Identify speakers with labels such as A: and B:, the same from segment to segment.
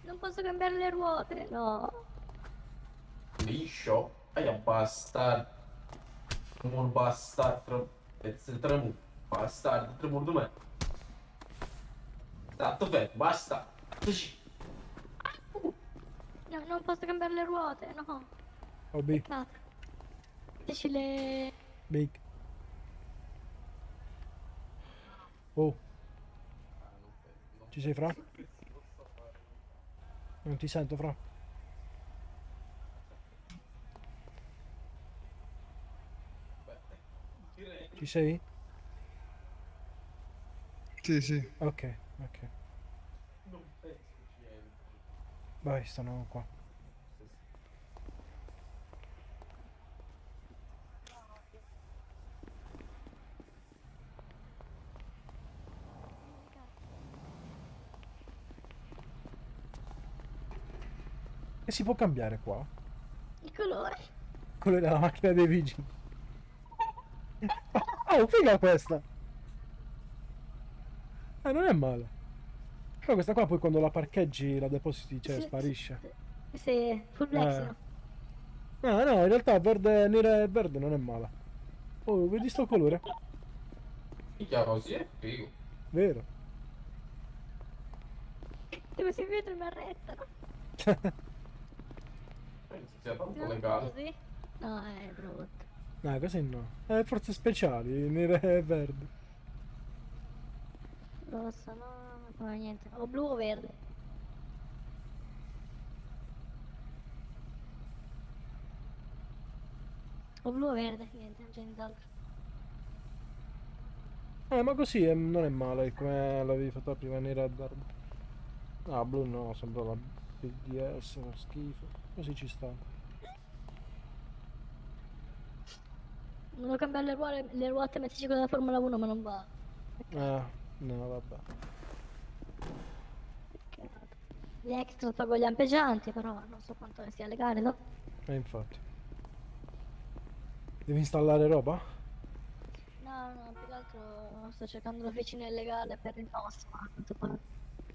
A: Non posso cambiare le ruote, no.
B: Liscio? Bastardo. Tremur bastardo. Tremur. Bastardo, tremur de me. Tanto fermo, basta.
A: No, non posso cambiare le ruote, no.
C: Oh, big,
A: Peccato. Dici le...
C: big. Oh, ci sei, Fra? Non ti sento, Fra. Ci sei?
D: Sì, sì.
C: Ok, ok.
B: Non penso ci entri.
C: Vai, stanno qua. E si può cambiare qua?
A: Il colore.
C: Quello della macchina dei vigili. Oh, figa questa! Non è male. Però questa qua poi quando la parcheggi la depositi, cioè
A: Sì, sì,
C: sparisce.
A: sì, full black, no.
C: No, no, in realtà verde, nera e verde non è male. Oh, vedi sto colore?
B: Minchia, così è figo.
C: Vero.
A: Dove si vedono mi arrestano.
B: Penso sia tanto
A: No,
B: legale.
A: così? No, è brutto.
C: No, così no. Forze speciali, nere e verde.
A: Rosso, no, no, niente. O blu o verde. O blu o verde, niente, non c'è nient'altro.
C: Ma così non è male come l'avevi fatta prima nera e verde. No, blu no, sembra la BDS, fa schifo. Così ci sta.
A: Volevo cambiare le ruote e metterci quella della Formula 1, ma non va.
C: No, vabbè.
A: Peccato. Gli extra pago gli ampeggianti, però non so quanto sia legale, no?
C: Infatti. Devi installare roba?
A: No, no, più che altro sto cercando l'officina illegale per il nostro, a quanto pare.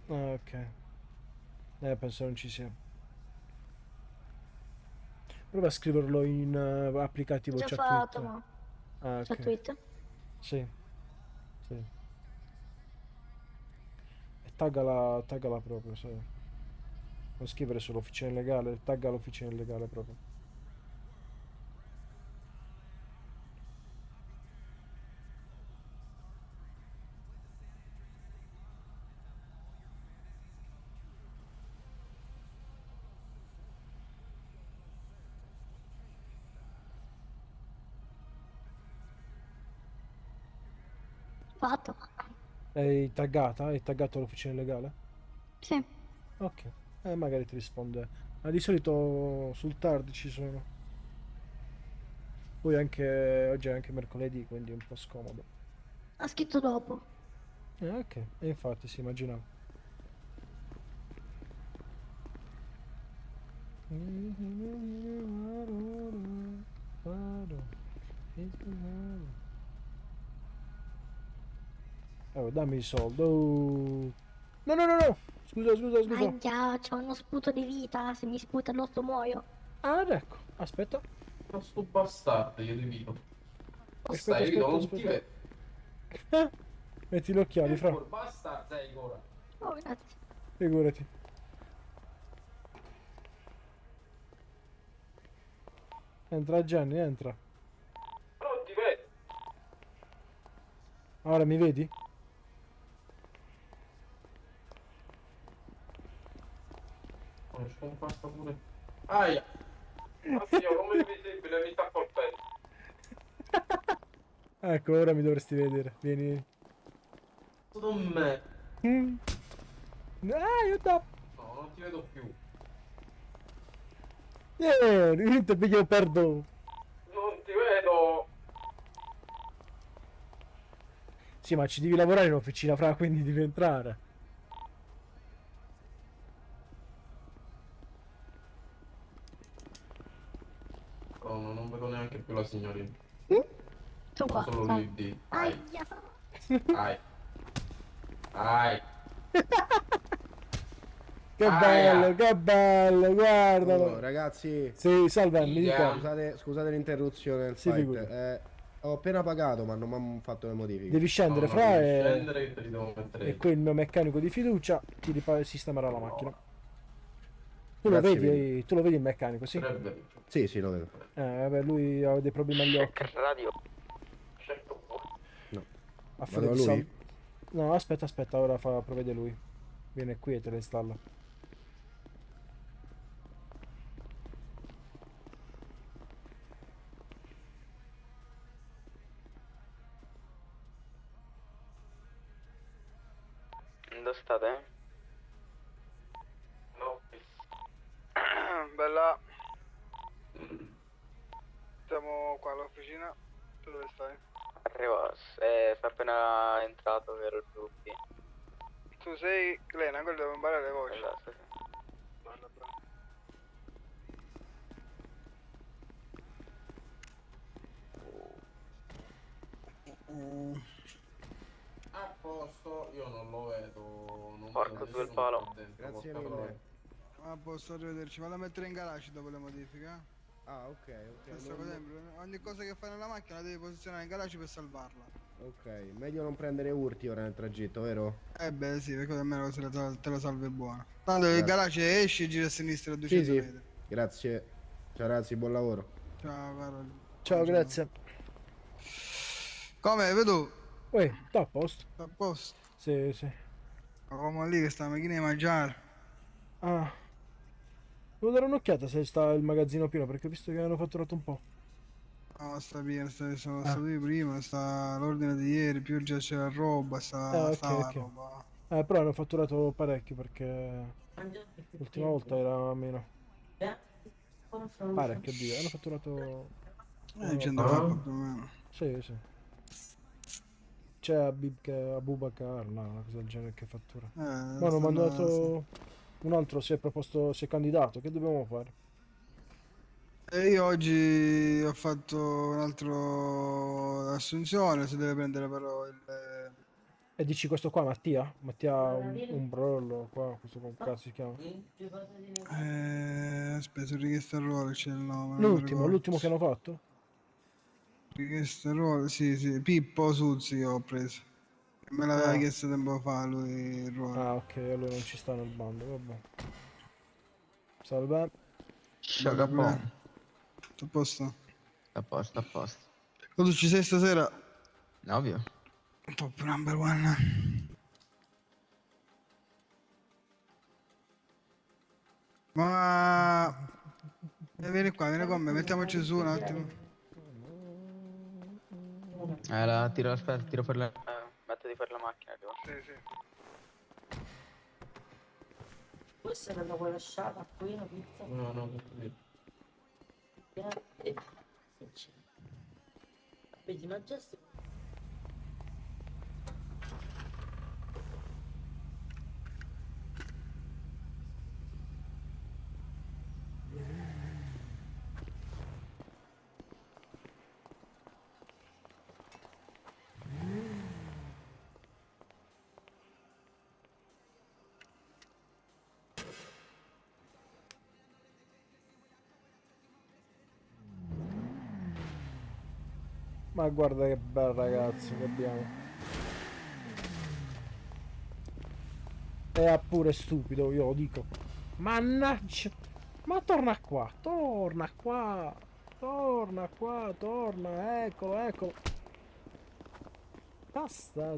C: Ok. Penso non ci sia. Prova a scriverlo in applicativo
A: Già
C: chat
A: fatto,
C: tweet.
A: ma
C: Ah,
A: c'è
C: ok.
A: tweet.
C: Sì, sì. E taggala proprio, sai. Non scrivere sull'officina illegale, tagga l'officina illegale proprio.
A: Fatto.
C: Hai taggata? Hai taggato l'officina illegale?
A: Sì.
C: Ok. Magari ti risponde. Ma di solito sul tardi ci sono. Poi anche oggi è anche mercoledì, quindi è un po' scomodo.
A: Ha scritto dopo.
C: Ok. E infatti si immaginavo. Dammi i soldi. Oh. No, no, no, no. Scusa, scusa, scusa.
A: Ahia, c'ho uno sputo di vita, se mi sputa l'osso muoio.
C: Ecco. Aspetta.
B: Ma sto bastardo, io ti vedo. Basta,
C: Aspetta,
B: io vedo,
C: aspetta,
B: non ti
C: aspetta.
B: vedo.
C: Metti gli occhiali, fra.
B: Basta, sei ancora.
A: Oh, grazie.
C: Figurati. Entra Gianni, entra.
B: Non ti vedo.
C: Ora mi vedi?
B: Non c'è un pasta pure. Aia. Oddio, come invisibile, mi sta colpendo.
C: Ecco, ora mi dovresti vedere. Vieni.
B: Solo me.
C: Mm. Aiuto!
B: No, non ti vedo più.
C: Niente, io perdo.
B: Non ti vedo.
C: Sì, ma ci devi lavorare in officina, fra, quindi devi entrare.
B: Oh, no, non vedo neanche più la signorina.
A: Sono
B: Sono
A: qua.
B: solo
A: Salve.
B: lì di. Ai,
A: Ahia.
B: ai, ai. Aia.
C: che bello, guardalo.
D: Oh, ragazzi,
C: Sì, salve, mi dica.
D: scusate l'interruzione del
C: Sì,
D: fight.
C: figuri.
D: Ho appena pagato, ma non mi hanno fatto le modifiche.
C: Devi scendere,
B: No,
C: fra,
B: devi
C: e...
B: scendere che te li devo mettere
C: e
B: io.
C: qui il mio meccanico di fiducia ti sistemerà la macchina. Tu lo
D: Grazie
C: vedi, tu lo vedi il meccanico, sì?
B: Sarebbe...
D: Sì, sì, lo vedo.
C: Vabbè, lui ha dei problemi agli occhi.
E: radio.
D: No.
C: Ha
D: Vado
C: furia
D: a
C: di
D: lui?
C: No, aspetta, aspetta, ora provvede lui. Viene qui e te lo installa.
E: Dove state?
B: No.
F: Bella. Siamo qua all'officina. Tu dove stai?
E: Arrivo, sono appena entrato per il gruppi.
F: Tu sei Glena, quello devo imparare le voci.
E: Esatto, sì.
F: Bella, bravo.
B: A posto, io non lo vedo. Non
E: Porco,
B: vedo
E: due il
B: nessuno
E: palo.
B: qua dentro,
D: Grazie
B: porca
D: mille.
B: troia.
F: A posto, arrivederci. Vado a mettere in garage dopo le modifiche.
D: Ah, ok, ok.
F: Stesso sempre. Ogni cosa che fai nella macchina la devi posizionare in garage per salvarla.
D: Ok, meglio non prendere urti ora nel tragitto, vero?
F: Eh beh sì, perché almeno se te la salve buona. Tanto il
D: Grazie.
F: garage esci e gira a sinistra a
D: Sì,
F: 200
D: sì.
F: metri.
D: Grazie. Ciao ragazzi, buon lavoro.
F: Ciao caro.
C: Ciao,
F: Buongiorno.
C: grazie.
F: Come, vedo?
C: Uè, sta a posto.
F: A posto.
C: Sì, sì.
F: Ma come lì che sta la macchina di mangiare.
C: Ah. Devo dare un'occhiata se sta il magazzino pieno, perché ho visto che hanno fatturato un po'.
F: No, sta pieno, sono
C: Ah.
F: stato io prima, sta l'ordine di ieri, più già c'è la roba,
C: Ok,
F: sta la
C: ok.
F: roba.
C: Però hanno fatturato parecchio, perché l'ultima volta era meno. Parecchio, oddio. Hanno fatturato...
F: 100
B: Ah.
F: più o meno.
C: Sì, sì. C'è Abubakar, no, una cosa del genere che fattura. Ma hanno
F: stanno-
C: mandato... Un altro si è proposto, si è candidato. Che dobbiamo fare?
F: E io oggi ho fatto un altro assunzione, si deve prendere però il...
C: E dici questo qua, Mattia? Mattia un brollo qua, questo come cazzo si chiama?
F: aspetta, su richiesta ruolo c'è il nome, non mi
C: L'ultimo,
F: ricordo.
C: l'ultimo che hanno fatto?
F: Richiesta ruolo, sì, sì, Pippo Suzzi che ho preso. Me l'aveva
C: Ah.
F: chiesto tempo fa lui il ruolo.
C: Ah, ok, allora non ci sta nel bando, vabbè. Salve.
F: Ciao,
E: Capone.
F: Tutto a posto?
E: A posto, a posto.
F: Tu ci sei stasera?
E: Ovvio.
F: Top number one. Ma... vieni qua, vieni con me, mettiamoci su un attimo.
E: Aspetta, tiro per la... metto di fare la macchina, arrivo.
F: Sì, sì.
G: Questa è la vuoi lasciata qui la pizza?
B: No, no, tutto lì.
G: Vedi, ma già sto...
C: Ma guarda che bel ragazzo che abbiamo. È pure stupido, io lo dico. Mannaggia. Ma torna qua, torna qua. Torna qua, torna, eccolo, eccolo. Basta.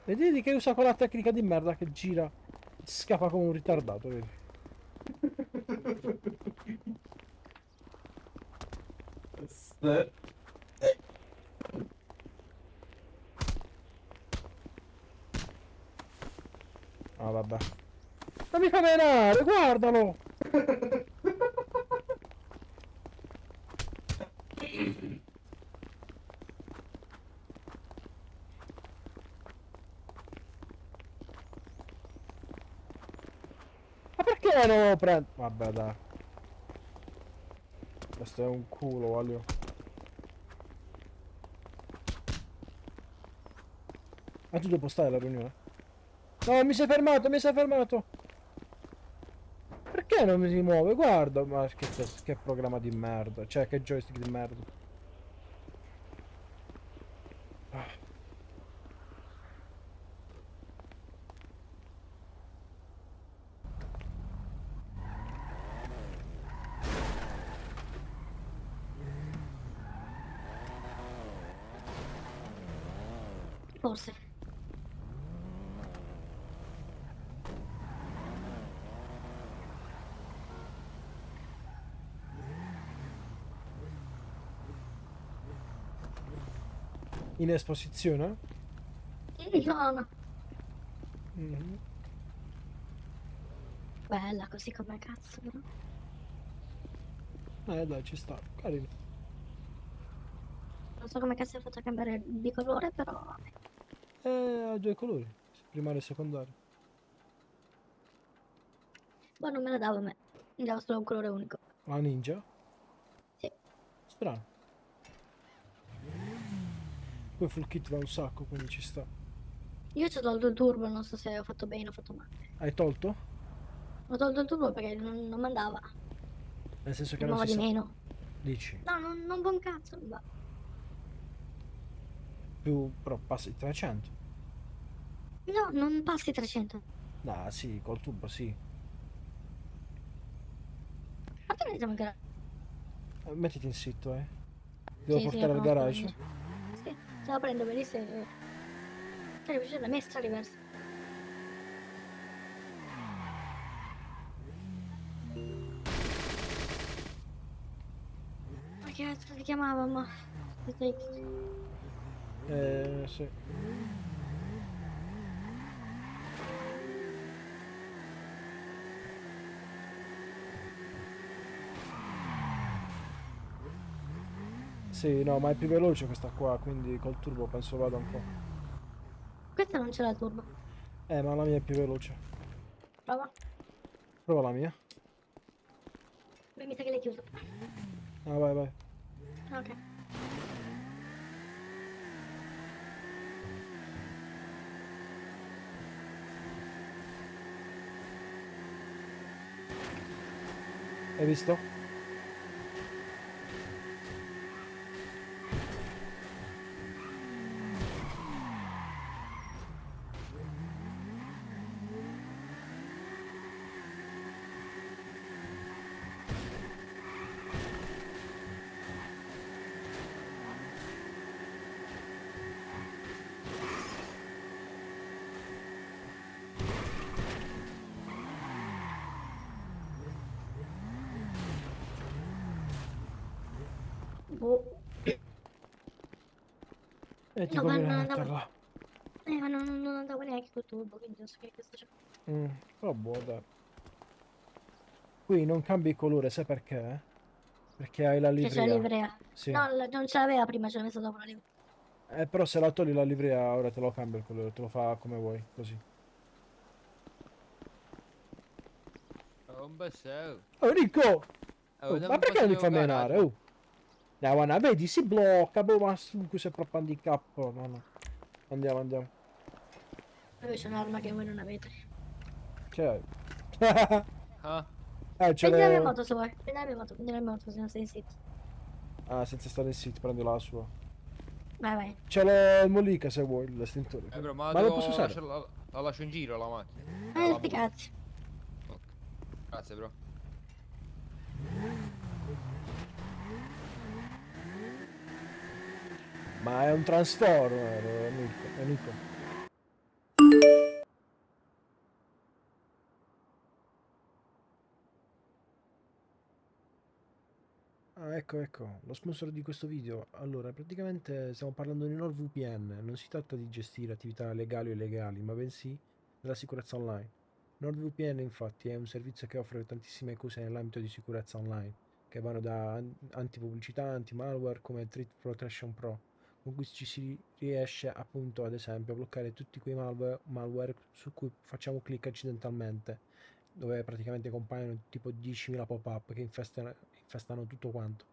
C: Vedi che usa quella tecnica di merda che gira. Scappa come un ritardato, vedi. Ah, vabbè. Non mi fa venire, guardalo! Ma perché non lo prendo? Vabbè, dai. Questo è un culo, voglio. Ma tu dopo stai alla riunione? No, mi sei fermato, mi sei fermato! Perché non mi si muove? Guarda, ma che programma di merda. Cioè, che joystick di merda. Ah,
A: Forse.
C: in esposizione?
A: No, no.
C: Mhm.
A: Bella così come cazzo, però.
C: Dai, ci sta. Carino.
A: Non so come cazzo hai fatto a cambiare di colore, però vabbè.
C: Ha due colori, primario e secondario.
A: Boh, non me la davo a me. Mi dava solo un colore unico.
C: La ninja?
A: Sì.
C: Strano. Poi full kit va un sacco, quindi ci sta.
A: Io ci ho tolto il turbo, non so se ho fatto bene o fatto male.
C: Hai tolto?
A: Ho tolto il turbo perché non mandava.
C: Nel senso che
A: Mi
C: non si
A: muova di
C: sa.
A: meno.
C: Dici.
A: No, non va un cazzo, non va.
C: Più però passi di 300.
A: No, non passi 300.
C: Ah sì, col tubo sì.
A: Ma te ne siamo ancora.
C: Mettiti in sitto, eh. Devo
A: Sì,
C: portare
A: la
C: al
A: conosco la
C: garage.
A: ninja. Sì, se la prendo per lì se. Cioè, la mia è stra diversa. Ma che cazzo si chiamava, ma.
C: Sì. Sì, no, ma è più veloce questa qua, quindi col turbo penso vada un po'.
A: Questa non ce l'ha il turbo.
C: Ma la mia è più veloce.
A: Prova.
C: Prova la mia.
A: Beh, mi sa che l'hai chiuso.
C: Ah, vai, vai.
A: Ok.
C: Hai visto?
A: Boh.
C: E ti
A: No, ma
C: conviene
A: non andavo.
C: metterla.
A: Ma non andavo neanche col turbo, quindi non so che questo c'è.
C: Però buono, dai. Qui non cambi il colore, sai perché? Perché hai la
A: Che c'è la
C: livrea.
A: livrea.
C: Sì.
A: No, non ce l'aveva prima, ce l'ha messa dopo la livrea.
C: Però se la togli la livrea, ora te lo cambia il colore, te lo fa come vuoi, così.
H: Oh, un beseo.
C: Oh, Nico!
H: Oh,
C: Oh,
H: dammi
C: ma
H: un
C: perché non mi
H: passaggio
C: fa
H: al garage,
C: menare?
H: ma.
C: Oh! Dai, guarda, vedi, si blocca, boh, ma qui sei proprio handicap. No, no. Andiamo, andiamo.
A: Poi c'è un'arma che voi non avete.
C: Che hai?
H: Ah,
C: Ce
A: Prendi la mia
C: l'ho.
A: moto se vuoi. Prendi la mia moto se non sei in sito.
C: Ah, senza stare in sit, prendi la sua.
A: Vai, vai.
C: Ce l'ho il Mollica se vuoi, l'estintore.
H: bro, ma
C: Ma lo posso
H: devo
C: usare?
H: la lascio in giro la macchina.
A: Sti
H: La moto.
A: cazzi.
H: Ok. Grazie, bro.
C: Ma è un Transformer, Nico. Ah, ecco, lo sponsor di questo video. Allora, praticamente stiamo parlando di NordVPN. Non si tratta di gestire attività legali o illegali, ma bensì della sicurezza online. NordVPN, infatti, è un servizio che offre tantissime cose nell'ambito di sicurezza online, che vanno da antipubblicità, anti-malware come Threat Protection Pro, con cui ci si riesce appunto, ad esempio, a bloccare tutti quei malware su cui facciamo clic accidentalmente, dove praticamente compaiono tipo 10.000 pop-up che infestano tutto quanto,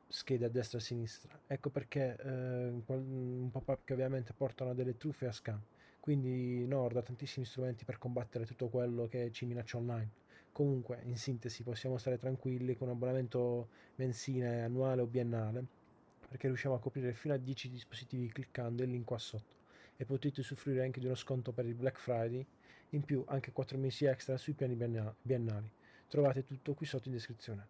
C: schede a destra e a sinistra. Ecco perché un pop-up che ovviamente portano a delle truffe e a scam. Quindi Nord ha tantissimi strumenti per combattere tutto quello che ci minaccia online, Comunque, in sintesi, possiamo stare tranquilli con un abbonamento mensile, annuale o biennale, perché riusciamo a coprire fino a 10 dispositivi cliccando il link qua sotto e potete usufruire anche di uno sconto per il Black Friday, in più anche 4 mesi extra sui piani biennali. Trovate tutto qui sotto in descrizione.